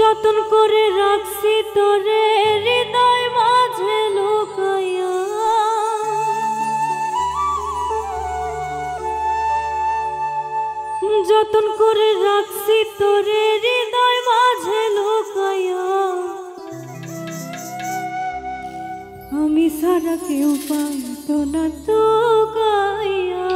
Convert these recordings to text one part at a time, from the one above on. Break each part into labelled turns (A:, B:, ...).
A: যতন করে রাখছি তোরে হৃদয় মাঝে লুকাইয়া, যতন করে রাখছি তোরে হৃদয় মাঝে লুকাইয়া। আমি ছাড়া কেউ পাইতো না তো গাইয়া।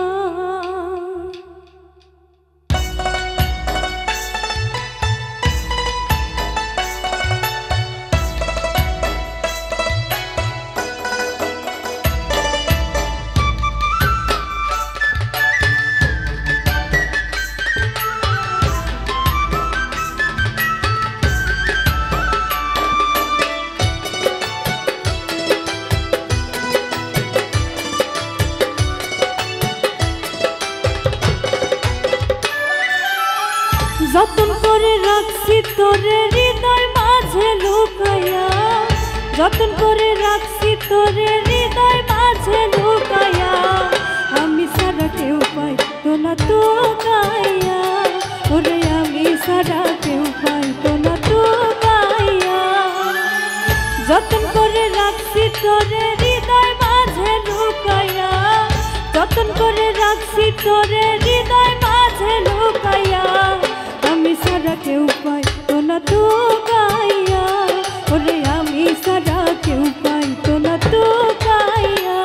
A: যতন করে রাখছি তোরে হৃদয় মাঝে লুকাইয়া, যতন করে রাখছি তোরে হৃদয় মাঝে লুকাইয়া। আমি ছাড়া কেউ পাইতো না তো গাইয়া, ওরে আমি ছাড়া কেউ পাইতো না তো গাইয়া। যতন করে রাখছি তোরে হৃদয় মাঝে লুকাইয়া, যতন করে রাখছি তোরে হৃদয় মাঝে লুকাইয়া। আমি ছাড়া কেউ পাইতো না তো গাইয়া, ওরে আমি ছাড়া কেউ পাইতো না তো গাইয়া।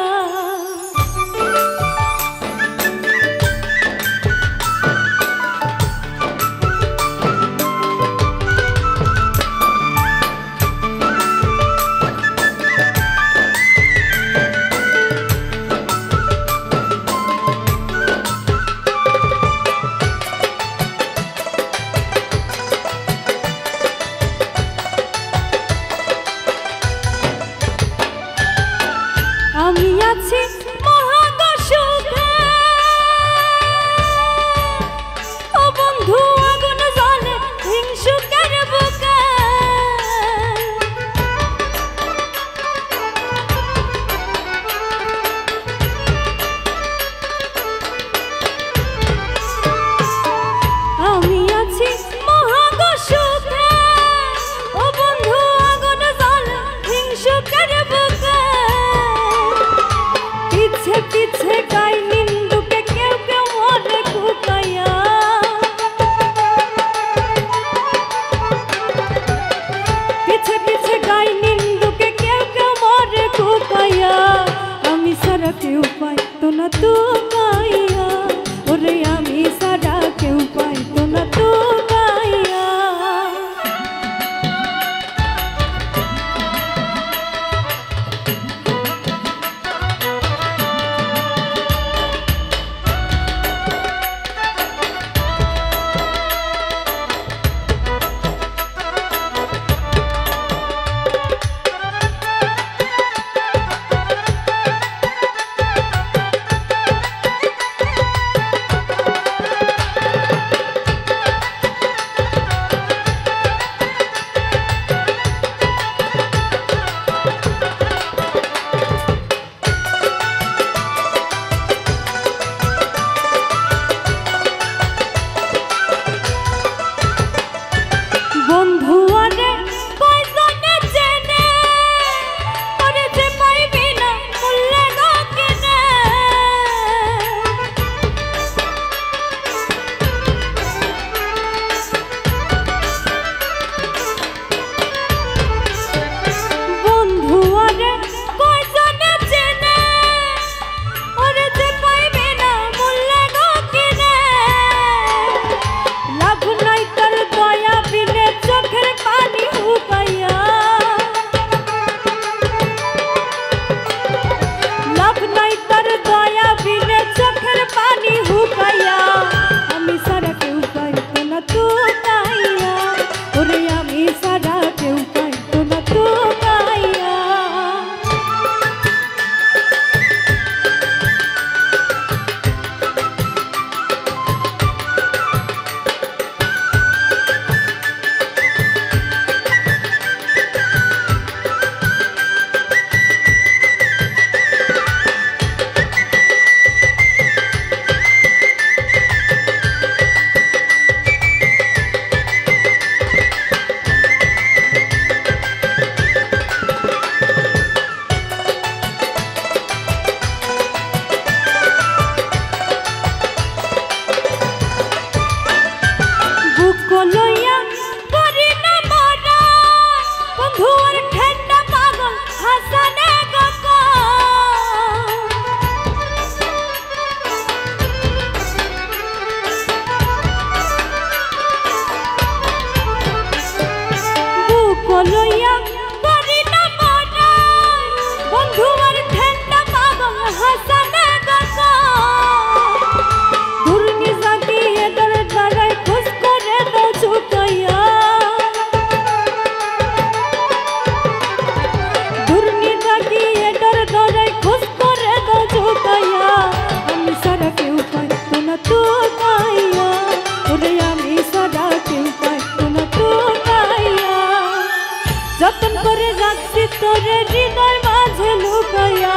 A: যতন করে রাখছি তোরে হৃদয় মাঝে লুকাইয়া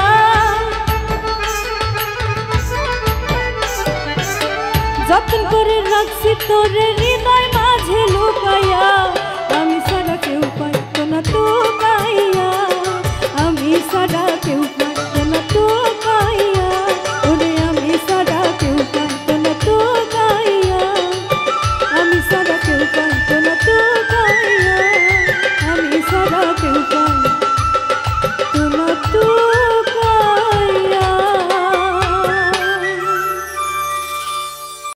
A: যতন করে রাখছি তোরে হৃদয় মাঝে লুকাইয়া আমি ছাড়া কেউ পাইতো না তো পাইয়া আমি ছাড়া কেউ